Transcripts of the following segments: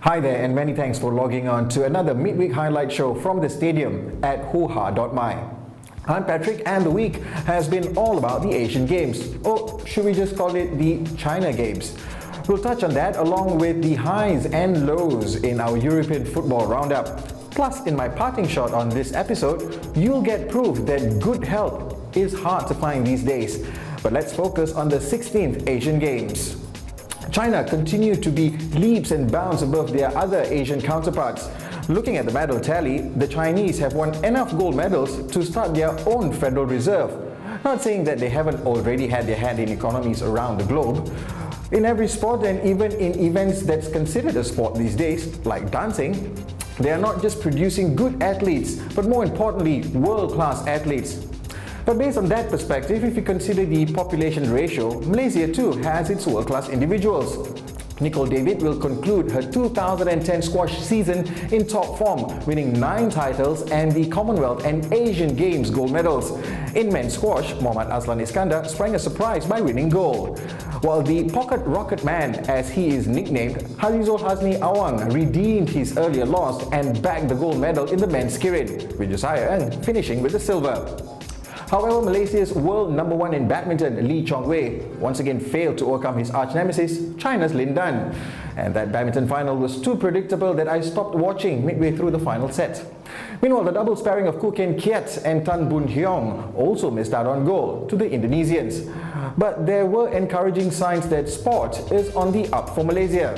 Hi there, and many thanks for logging on to another midweek highlight show from the stadium at Hoohaa.my. I'm Patrick, and the week has been all about the Asian Games, or should we just call it the China Games? We'll touch on that along with the highs and lows in our European football roundup. Plus, in my parting shot on this episode, you'll get proof that good health is hard to find these days. But let's focus on the 16th Asian Games. China continued to be leaps and bounds above their other Asian counterparts. Looking at the medal tally, the Chinese have won enough gold medals to start their own Federal Reserve. Not saying that they haven't already had their hand in economies around the globe. In every sport, and even in events that's considered a sport these days, like dancing, they are not just producing good athletes, but more importantly, world-class athletes. But based on that perspective, if you consider the population ratio, Malaysia too has its world-class individuals. Nicole David will conclude her 2010 squash season in top form, winning 9 titles and the Commonwealth and Asian Games gold medals. In men's squash, Muhammad Aslan Iskandar sprang a surprise by winning gold. While the pocket rocket man, as he is nicknamed, Halizul Hasni Awang redeemed his earlier loss and bagged the gold medal in the men's skirit, with Josiah Ng finishing with the silver. However, Malaysia's world number 1 in badminton, Lee Chong Wei, once again failed to overcome his arch-nemesis, China's Lin Dan. And that badminton final was too predictable that I stopped watching midway through the final set. Meanwhile, the doubles pairing of Koo Ken Kiat and Tan Boon Hyong also missed out on gold to the Indonesians. But there were encouraging signs that sport is on the up for Malaysia.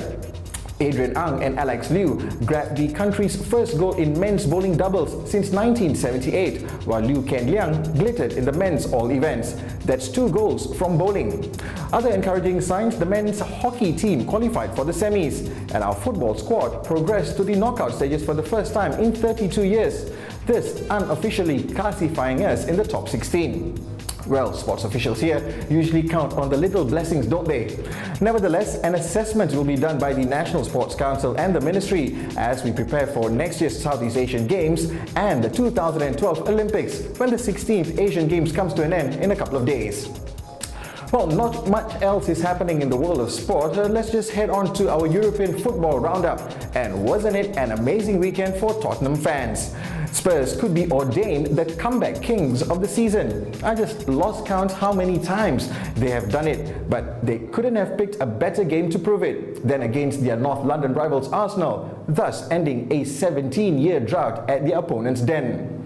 Adrian Ang and Alex Liu grabbed the country's first gold in men's bowling doubles since 1978, while Liu Ken Liang glittered in the men's all events. That's 2 golds from bowling. Other encouraging signs, the men's hockey team qualified for the semis, and our football squad progressed to the knockout stages for the first time in 32 years, this unofficially classifying us in the top 16. Well, sports officials here usually count on the little blessings, don't they? Nevertheless, an assessment will be done by the National Sports Council and the Ministry as we prepare for next year's Southeast Asian Games and the 2012 Olympics, when the 16th Asian Games comes to an end in a couple of days. Well, not much else is happening in the world of sport. Let's just head on to our European football roundup. And wasn't it an amazing weekend for Tottenham fans? Spurs could be ordained the comeback kings of the season. I just lost count how many times they have done it, but they couldn't have picked a better game to prove it than against their North London rivals Arsenal, thus ending a 17-year drought at their opponent's den.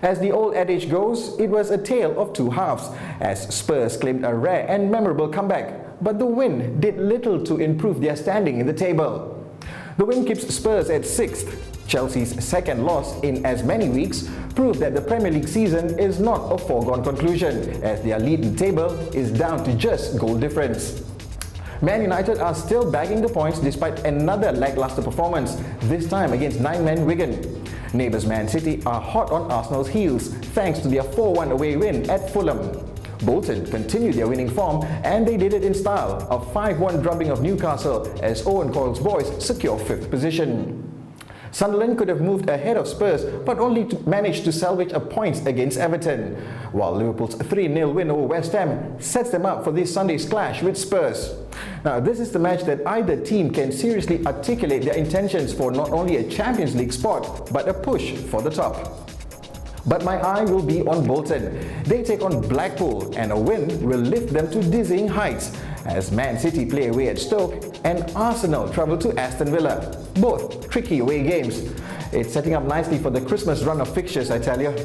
As the old adage goes, it was a tale of 2 halves, as Spurs claimed a rare and memorable comeback, but the win did little to improve their standing in the table. The win keeps Spurs at 6th. Chelsea's second loss in as many weeks proved that the Premier League season is not a foregone conclusion, as their lead in the table is down to just goal difference. Man United are still bagging the points despite another lackluster performance, this time against 9-man Wigan. Neighbours Man City are hot on Arsenal's heels thanks to their 4-1 away win at Fulham. Bolton continued their winning form, and they did it in style, a 5-1 drubbing of Newcastle as Owen Coyle's boys secure 5th position. Sunderland could have moved ahead of Spurs, but only managed to salvage a point against Everton, while Liverpool's 3-0 win over West Ham sets them up for this Sunday's clash with Spurs. Now, this is the match that either team can seriously articulate their intentions for not only a Champions League spot, but a push for the top. But my eye will be on Bolton. They take on Blackpool, and a win will lift them to dizzying heights, as Man City play away at Stoke and Arsenal travel to Aston Villa, both tricky away games. It's setting up nicely for the Christmas run of fixtures, I tell you.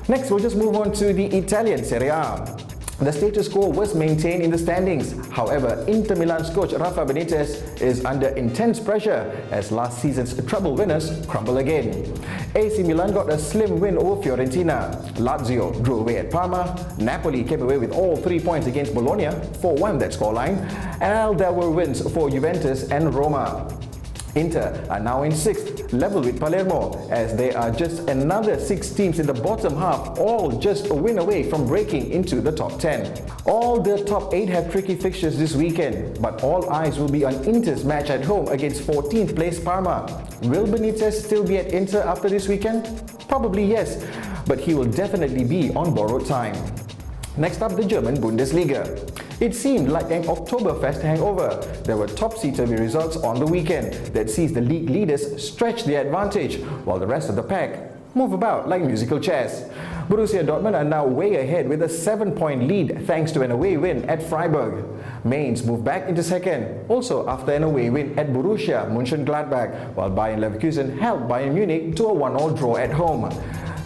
Next, we'll just move on to the Italian Serie A. The status quo was maintained in the standings. However, Inter Milan's coach Rafa Benitez is under intense pressure as last season's treble winners crumble again. AC Milan got a slim win over Fiorentina. Lazio drew away at Parma. Napoli came away with all 3 points against Bologna, 4-1 that scoreline. And there were wins for Juventus and Roma. Inter are now in 6th, level with Palermo, as they are just another 6 teams in the bottom half, all just a win away from breaking into the top 10. All the top 8 have tricky fixtures this weekend, but all eyes will be on Inter's match at home against 14th place Parma. Will Benitez still be at Inter after this weekend? Probably yes, but he will definitely be on borrowed time. Next up, the German Bundesliga. It seemed like an Oktoberfest hangover. There were topsy-turvy results on the weekend that sees the league leaders stretch their advantage, while the rest of the pack move about like musical chairs. Borussia Dortmund are now way ahead with a 7-point lead thanks to an away win at Freiburg. Mainz moved back into second, also after an away win at Borussia Mönchengladbach, while Bayern Leverkusen held Bayern Munich to a 1-1 draw at home.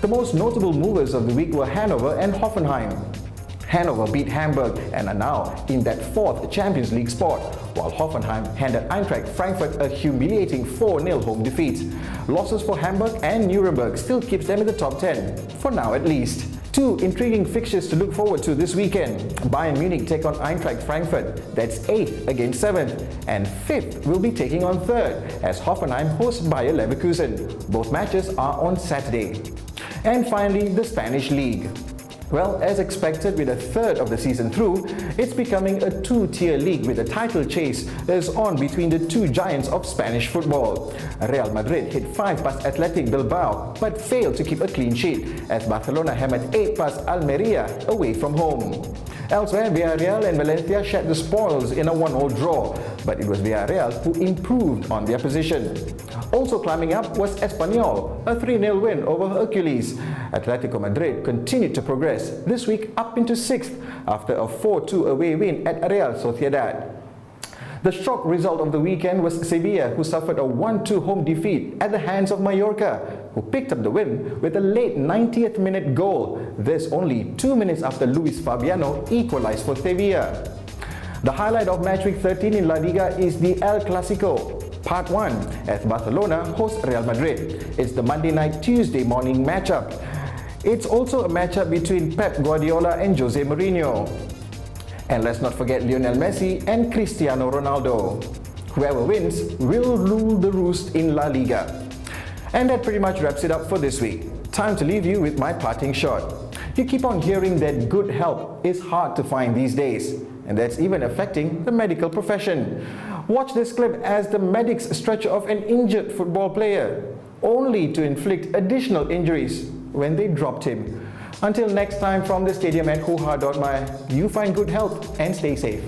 The most notable movers of the week were Hanover and Hoffenheim. Hanover beat Hamburg and are now in that 4th Champions League spot, while Hoffenheim handed Eintracht Frankfurt a humiliating 4-0 home defeat. Losses for Hamburg and Nuremberg still keeps them in the top 10, for now at least. Two intriguing fixtures to look forward to this weekend. Bayern Munich take on Eintracht Frankfurt, that's 8th against 7th, and 5th will be taking on 3rd as Hoffenheim hosts Bayer Leverkusen. Both matches are on Saturday. And finally, the Spanish League. Well, as expected, with a third of the season through, it's becoming a two-tier league with the title chase is on between the two giants of Spanish football. Real Madrid hit 5 past Athletic Bilbao but failed to keep a clean sheet as Barcelona hammered 8 past Almeria away from home. Elsewhere, Villarreal and Valencia shared the spoils in a 1-1 draw, but it was Villarreal who improved on their position. Also climbing up was Espanyol, a 3-0 win over Hercules. Atletico Madrid continued to progress, this week up into 6th after a 4-2 away win at Real Sociedad. The shock result of the weekend was Sevilla, who suffered a 1-2 home defeat at the hands of Mallorca, who picked up the win with a late 90th minute goal, this only 2 minutes after Luis Fabiano equalized for Sevilla. The highlight of match week 13 in La Liga is the El Clasico, Part 1, as Barcelona hosts Real Madrid. It's the Monday night Tuesday morning matchup. It's also a matchup between Pep Guardiola and Jose Mourinho. And let's not forget Lionel Messi and Cristiano Ronaldo. Whoever wins will rule the roost in La Liga. And that pretty much wraps it up for this week. Time to leave you with my parting shot. You keep on hearing that good help is hard to find these days, and that's even affecting the medical profession. Watch this clip as the medics stretch off an injured football player, only to inflict additional injuries when they dropped him. Until next time, from the stadium at Hoohaa.my, you find good health and stay safe.